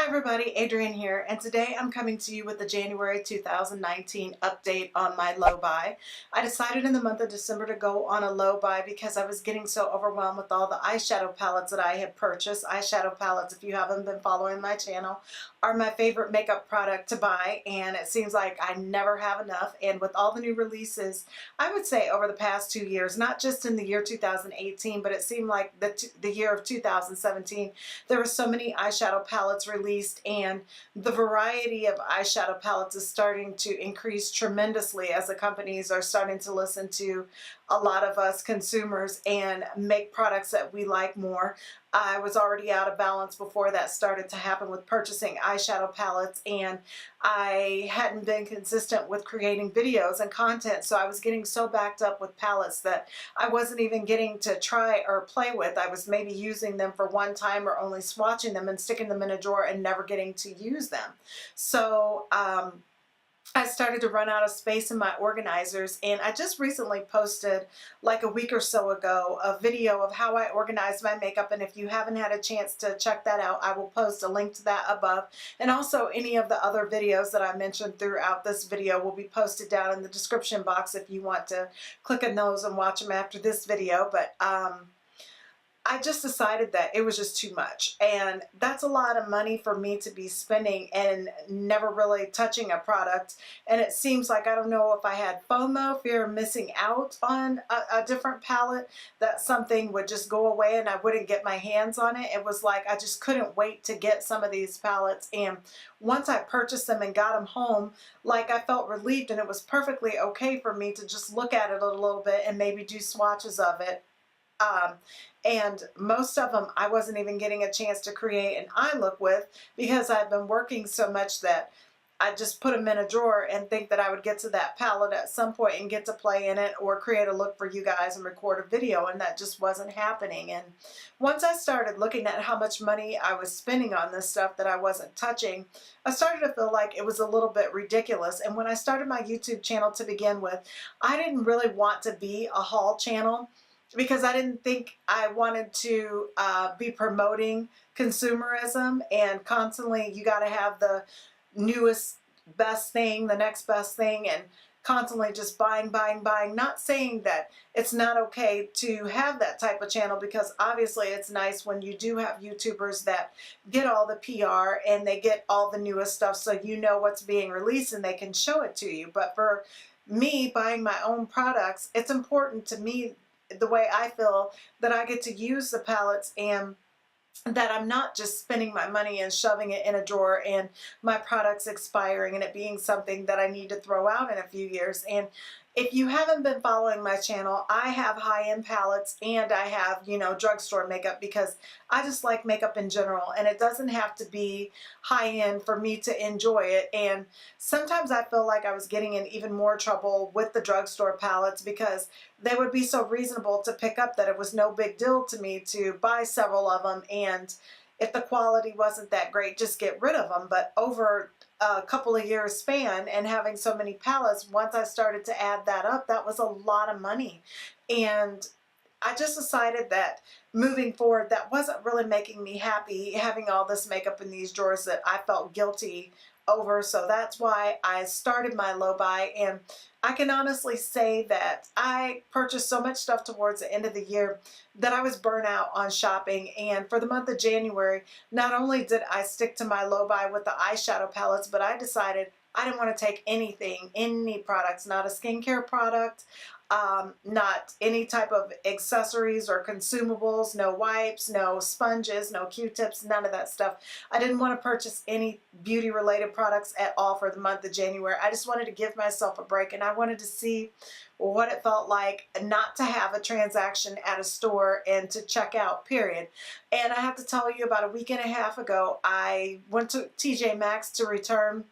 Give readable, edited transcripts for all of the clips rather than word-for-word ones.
Hi everybody, Adrienne here, and today I'm coming to you with the January 2019 update on my low buy. I decided in the month of December to go on a low buy because I was getting so overwhelmed with all the eyeshadow palettes that I had purchased. Eyeshadow palettes, if you haven't been following my channel, are my favorite makeup product to buy, and it seems like I never have enough. And with all the new releases, I would say over the past 2 years, not just in the year 2018, but it seemed like the year of 2017, there were so many eyeshadow palettes released, and the variety of eyeshadow palettes is starting to increase tremendously as the companies are starting to listen to a lot of us consumers and make products that we like more. I was already out of balance before that started to happen with purchasing eyeshadow palettes, and I hadn't been consistent with creating videos and content, so I was getting so backed up with palettes that I wasn't even getting to try or play with. I was maybe using them for one time or only swatching them and sticking them in a drawer and never getting to use them. So I started to run out of space in my organizers, and I just recently posted like a week or so ago a video of how I organize my makeup, and if you haven't had a chance to check that out, I will post a link to that above, and also any of the other videos that I mentioned throughout this video will be posted down in the description box if you want to click on those and watch them after this video. But I just decided that it was just too much, and that's a lot of money for me to be spending and never really touching a product. And it seems like, I don't know if I had FOMO, fear of missing out on a different palette, that something would just go away and I wouldn't get my hands on it. It was like I just couldn't wait to get some of these palettes, and once I purchased them and got them home, like, I felt relieved, and it was perfectly okay for me to just look at it a little bit and maybe do swatches of it. And most of them I wasn't even getting a chance to create an eye look with because I've been working so much that I just put them in a drawer and think that I would get to that palette at some point and get to play in it or create a look for you guys and record a video, and that just wasn't happening. And once I started looking at how much money I was spending on this stuff that I wasn't touching, I started to feel like it was a little bit ridiculous. And when I started my YouTube channel to begin with, I didn't really want to be a haul channel, because I didn't think I wanted to be promoting consumerism and constantly you got to have the newest best thing, the next best thing, and constantly just buying, buying, buying. Not saying that it's not okay to have that type of channel, because obviously it's nice when you do have YouTubers that get all the PR and they get all the newest stuff, so you know what's being released and they can show it to you. But for me, buying my own products, it's important to me, the way I feel, that I get to use the palettes and that I'm not just spending my money and shoving it in a drawer and my products expiring and it being something that I need to throw out in a few years. And if you haven't been following my channel, I have high-end palettes and I have, you know, drugstore makeup, because I just like makeup in general, and it doesn't have to be high-end for me to enjoy it. And sometimes I feel like I was getting in even more trouble with the drugstore palettes because they would be so reasonable to pick up that it was no big deal to me to buy several of them, and if the quality wasn't that great, just get rid of them. But over a couple of years span and having so many palettes, once I started to add that up, that was a lot of money. And I just decided that moving forward, that wasn't really making me happy, having all this makeup in these drawers that I felt guilty over. So that's why I started my low buy, and I can honestly say that I purchased so much stuff towards the end of the year that I was burnt out on shopping. And for the month of January, not only did I stick to my low buy with the eyeshadow palettes, but I decided I didn't want to take anything, any products, not a skincare product, not any type of accessories or consumables, no wipes, no sponges, no Q-tips, none of that stuff. I didn't want to purchase any beauty related products at all for the month of January. I just wanted to give myself a break, and I wanted to see what it felt like not to have a transaction at a store and to check out, period. And I have to tell you, about a week and a half ago, I went to TJ Maxx to return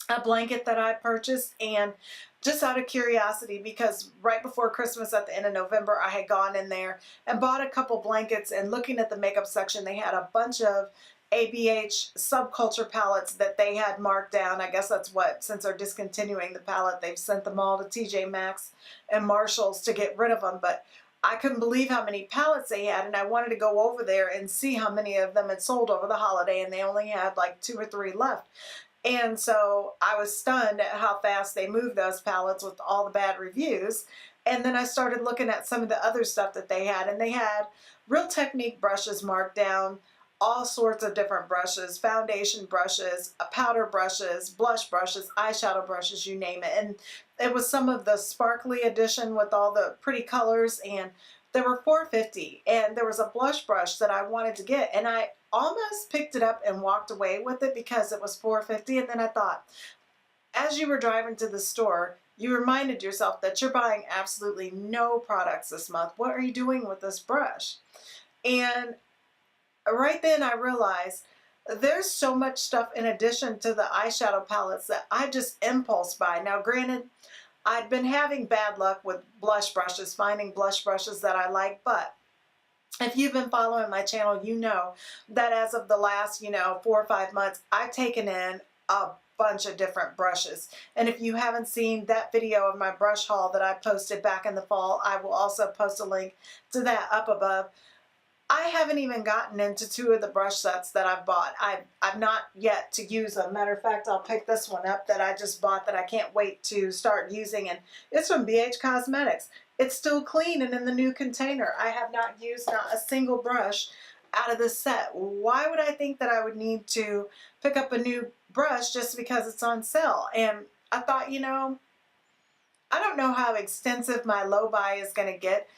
a blanket that I purchased, and just out of curiosity, because right before Christmas at the end of November, I had gone in there and bought a couple blankets, and looking at the makeup section, they had a bunch of ABH subculture palettes that they had marked down. I guess that's what, since they're discontinuing the palette, they've sent them all to TJ Maxx and Marshalls to get rid of them. But I couldn't believe how many palettes they had, and I wanted to go over there and see how many of them had sold over the holiday, and they only had like 2 or 3 left. And so I was stunned at how fast they moved those palettes with all the bad reviews. And then I started looking at some of the other stuff that they had, and they had Real Technique brushes marked down, all sorts of different brushes, foundation brushes, powder brushes, blush brushes, eyeshadow brushes, you name it. And it was some of the sparkly edition with all the pretty colors, and they were $4.50. And there was a blush brush that I wanted to get, and I almost picked it up and walked away with it because it was $4.50. And then I thought, as you were driving to the store, you reminded yourself that you're buying absolutely no products this month. What are you doing with this brush? And right then I realized there's so much stuff in addition to the eyeshadow palettes that I just impulse buy. Now granted, I'd been having bad luck with blush brushes, finding blush brushes that I like, but if you've been following my channel, you know that as of the last, 4 or 5 months, I've taken in a bunch of different brushes. And if you haven't seen that video of my brush haul that I posted back in the fall, I will also post a link to that up above. I haven't even gotten into 2 of the brush sets that I've bought. I've not yet to use them. Matter of fact, I'll pick this one up that I just bought that I can't wait to start using, and it's from BH Cosmetics. It's still clean and in the new container. I have not used not a single brush out of this set. Why would I think that I would need to pick up a new brush just because it's on sale? And I thought, I don't know how extensive my low buy is going to get.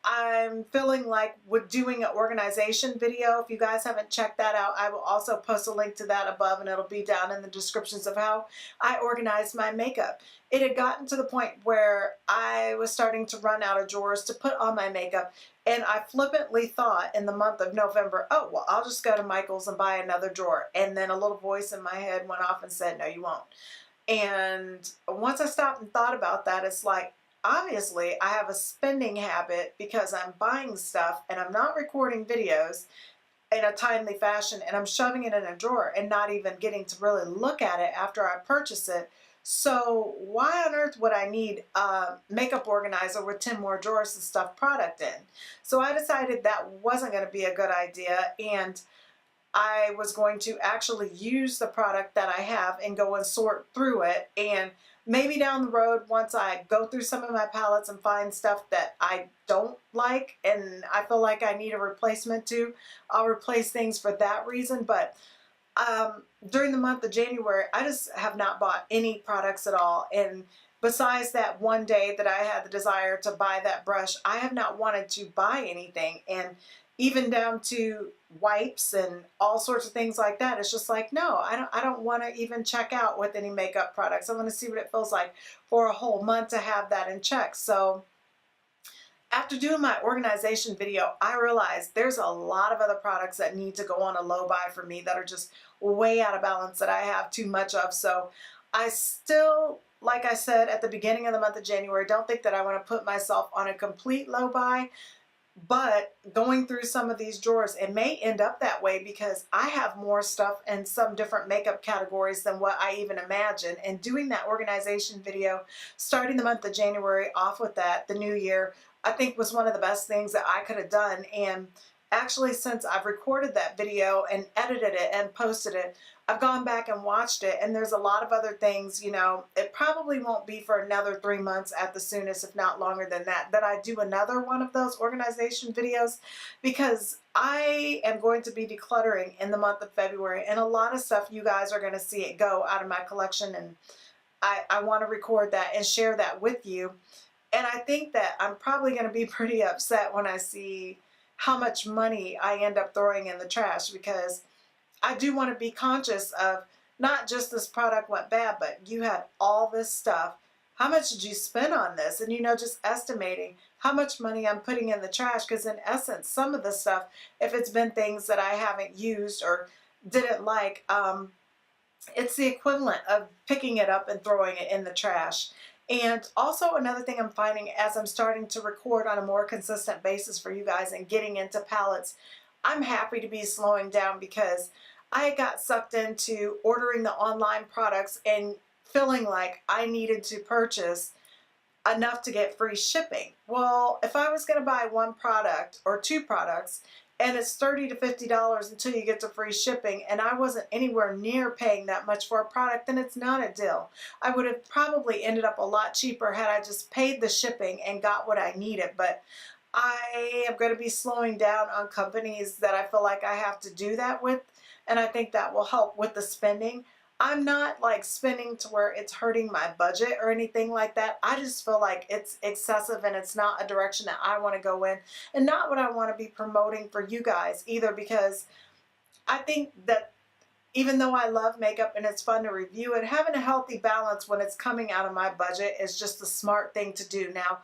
I'm feeling like with doing an organization video. If you guys haven't checked that out, I will also post a link to that above, and it'll be down in the descriptions of how I organized my makeup. It had gotten to the point where I was starting to run out of drawers to put on my makeup, and I flippantly thought in the month of November, oh, well, I'll just go to Michael's and buy another drawer. And then a little voice in my head went off and said, no, you won't. And once I stopped and thought about that, it's like, obviously, I have a spending habit because I'm buying stuff and I'm not recording videos in a timely fashion, and I'm shoving it in a drawer and not even getting to really look at it after I purchase it. So why on earth would I need a makeup organizer with 10 more drawers to stuff product in? So I decided that wasn't going to be a good idea, and I was going to actually use the product that I have and go and sort through it. And maybe down the road, once I go through some of my palettes and find stuff that I don't like and I feel like I need a replacement to, I'll replace things for that reason. But during the month of January, I just have not bought any products at all. And besides that one day that I had the desire to buy that brush, I have not wanted to buy anything. And even down to wipes and all sorts of things like that. It's just like, no, I don't want to even check out with any makeup products. I want to see what it feels like for a whole month to have that in check. So after doing my organization video, I realized there's a lot of other products that need to go on a low buy for me that are just way out of balance that I have too much of. So I still, like I said at the beginning of the month of January, don't think that I want to put myself on a complete low buy. But going through some of these drawers, it may end up that way because I have more stuff in some different makeup categories than what I even imagined. And doing that organization video, starting the month of January off with that, the new year, I think was one of the best things that I could have done. And actually, since I've recorded that video and edited it and posted it, I've gone back and watched it, and there's a lot of other things, it probably won't be for another 3 months at the soonest, if not longer than that, that I do another one of those organization videos, because I am going to be decluttering in the month of February, and a lot of stuff you guys are going to see it go out of my collection, and I want to record that and share that with you. And I think that I'm probably going to be pretty upset when I see how much money I end up throwing in the trash, because I do want to be conscious of not just this product went bad, but you had all this stuff. How much did you spend on this? And just estimating how much money I'm putting in the trash, because in essence, some of the stuff, if it's been things that I haven't used or didn't like, it's the equivalent of picking it up and throwing it in the trash. And also another thing I'm finding as I'm starting to record on a more consistent basis for you guys and getting into palettes, I'm happy to be slowing down, because I got sucked into ordering the online products and feeling like I needed to purchase enough to get free shipping. Well, if I was going to buy one product or two products and it's $30 to $50 until you get to free shipping, and I wasn't anywhere near paying that much for a product, then it's not a deal. I would have probably ended up a lot cheaper had I just paid the shipping and got what I needed. But I am going to be slowing down on companies that I feel like I have to do that with, and I think that will help with the spending. I'm not like spending to where it's hurting my budget or anything like that. I just feel like it's excessive and it's not a direction that I want to go in, and not what I want to be promoting for you guys either, because I think that even though I love makeup and it's fun to review it, having a healthy balance when it's coming out of my budget is just the smart thing to do. Now,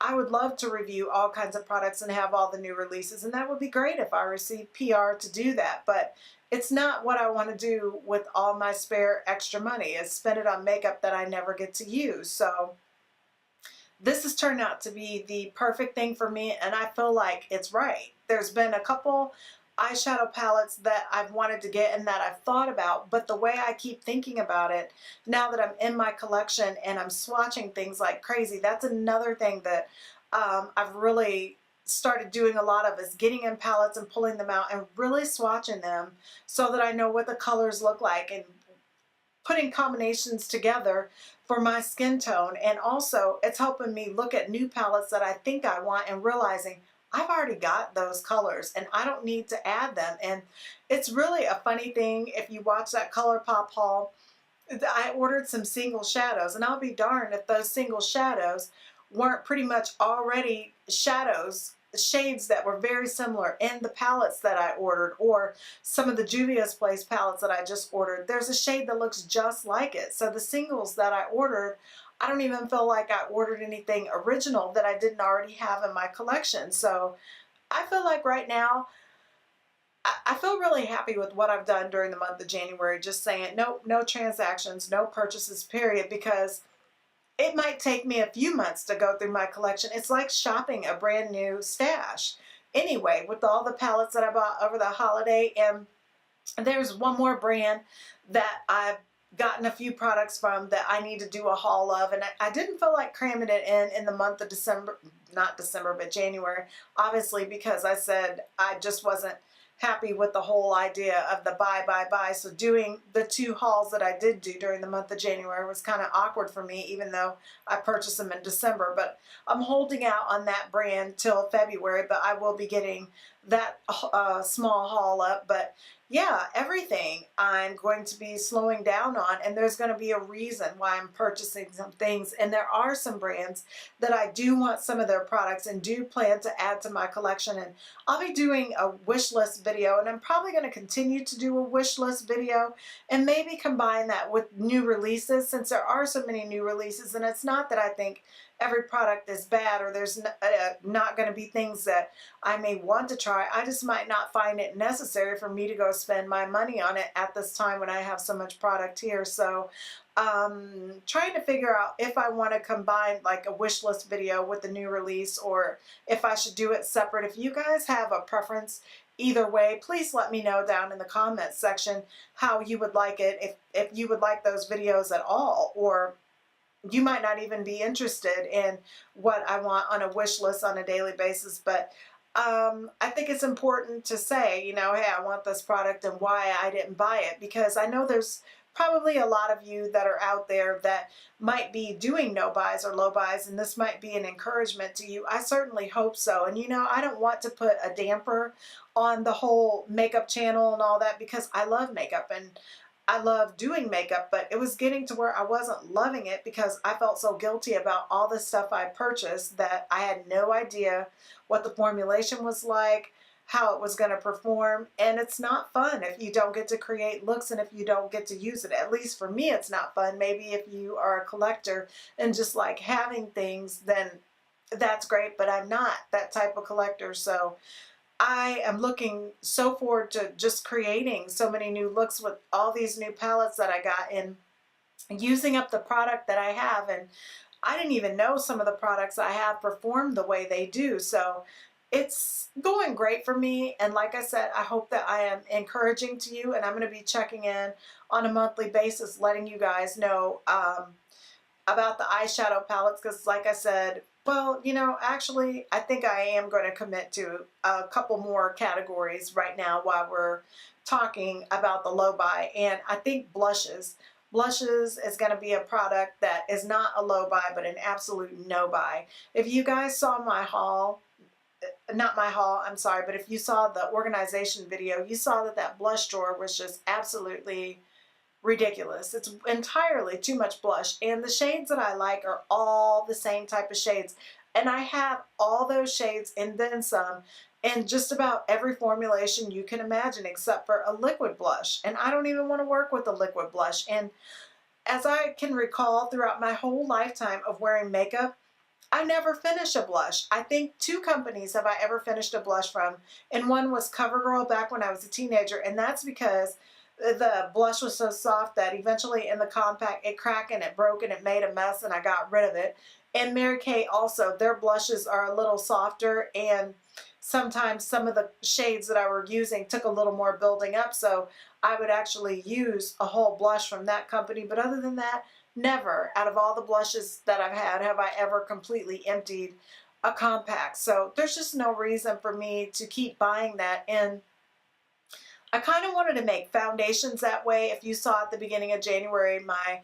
I would love to review all kinds of products and have all the new releases, and that would be great if I received PR to do that, but it's not what I want to do with all my spare extra money, is spend it on makeup that I never get to use. So this has turned out to be the perfect thing for me, and I feel like it's right. There's been a couple eyeshadow palettes that I've wanted to get and that I've thought about, but the way I keep thinking about it now that I'm in my collection and I'm swatching things like crazy, that's another thing that I've really started doing a lot of, is getting in palettes and pulling them out and really swatching them so that I know what the colors look like and putting combinations together for my skin tone. And also it's helping me look at new palettes that I think I want and realizing I've already got those colors and I don't need to add them. And it's really a funny thing, if you watch that ColourPop haul, I ordered some single shadows, and I'll be darned if those single shadows weren't pretty much already shades that were very similar in the palettes that I ordered, or some of the Juvia's Place palettes that I just ordered. There's a shade that looks just like it. So the singles that I ordered, I don't even feel like I ordered anything original that I didn't already have in my collection. So I feel like right now, I feel really happy with what I've done during the month of January, just saying no transactions, no purchases, period, because it might take me a few months to go through my collection. It's like shopping a brand new stash. Anyway, with all the palettes that I bought over the holiday, and there's one more brand that I've gotten a few products from that I need to do a haul of, and I didn't feel like cramming it in the month of December, not December, but January, obviously, because I said I just wasn't happy with the whole idea of the buy. So doing the two hauls that I did do during the month of January was kind of awkward for me, even though I purchased them in December. But I'm holding out on that brand till February, but I will be getting that small haul up. But yeah, everything I'm going to be slowing down on, and there's going to be a reason why I'm purchasing some things. And there are some brands that I do want some of their products and do plan to add to my collection. And I'll be doing a wish list video, and I'm probably going to continue to do a wish list video and maybe combine that with new releases, since there are so many new releases. And it's not that I think every product is bad, or there's not going to be things that I may want to try. I just might not find it necessary for me to go spend my money on it at this time when I have so much product here. So trying to figure out if I want to combine like a wish list video with the new release, or if I should do it separate. If you guys have a preference either way, please let me know down in the comments section how you would like it, if you would like those videos at all, or you might not even be interested in what I want on a wish list on a daily basis. But I think it's important to say, you know, hey, I want this product and why I didn't buy it, because I know there's probably a lot of you that are out there that might be doing no buys or low buys, and this might be an encouragement to you. I certainly hope so. And you know, I don't want to put a damper on the whole makeup channel and all that, because I love makeup and I love doing makeup, but it was getting to where I wasn't loving it because I felt so guilty about all the stuff I purchased that I had no idea what the formulation was like, how it was going to perform. And it's not fun if you don't get to create looks and if you don't get to use it. At least for me, it's not fun. Maybe if you are a collector and just like having things, then that's great, but I'm not that type of collector. So I am looking so forward to just creating so many new looks with all these new palettes that I got and using up the product that I have. And I didn't even know some of the products I have perform the way they do. So it's going great for me. And like I said, I hope that I am encouraging to you, and I'm going to be checking in on a monthly basis, letting you guys know about the eyeshadow palettes because, like I said, well, you know, actually, I think I am going to commit to a couple more categories right now while we're talking about the low buy. And I think blushes. Blushes is going to be a product that is not a low buy, but an absolute no buy. If you guys saw my haul, not my haul, I'm sorry, but if you saw the organization video, you saw that that blush drawer was just absolutely ridiculous. It's entirely too much blush, and the shades that I like are all the same type of shades, and I have all those shades and then some in just about every formulation you can imagine except for a liquid blush, and I don't even want to work with a liquid blush. And as I can recall throughout my whole lifetime of wearing makeup, I never finish a blush. I think 2 companies have I ever finished a blush from, and one was CoverGirl back when I was a teenager, and that's because the blush was so soft that eventually in the compact it cracked and it broke and it made a mess and I got rid of it. And Mary Kay also, their blushes are a little softer, and sometimes some of the shades that I were using took a little more building up, so I would actually use a whole blush from that company. But other than that, never out of all the blushes that I've had have I ever completely emptied a compact. So there's just no reason for me to keep buying that. And I kind of wanted to make foundations that way. If you saw at the beginning of January, my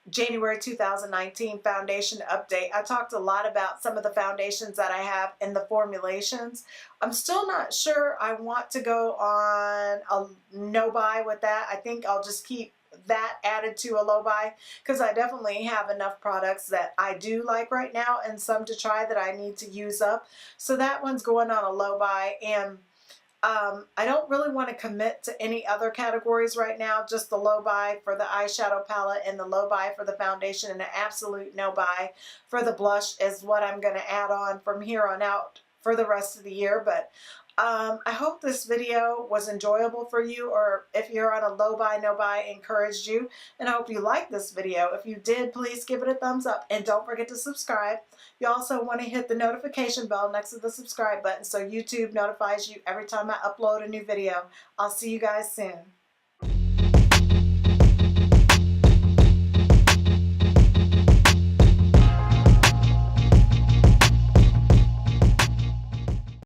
January 2019 foundation update, I talked a lot about some of the foundations that I have and the formulations. I'm still not sure I want to go on a no buy with that. I think I'll just keep that added to a low buy because I definitely have enough products that I do like right now and some to try that I need to use up. So that one's going on a low buy. And I don't really want to commit to any other categories right now, just the low buy for the eyeshadow palette and the low buy for the foundation, and an absolute no buy for the blush is what I'm going to add on from here on out for the rest of the year. But I hope this video was enjoyable for you, or if you're on a low buy, no buy, encouraged you, and I hope you liked this video. If you did, please give it a thumbs up and don't forget to subscribe. You also want to hit the notification bell next to the subscribe button so YouTube notifies you every time I upload a new video. I'll see you guys soon.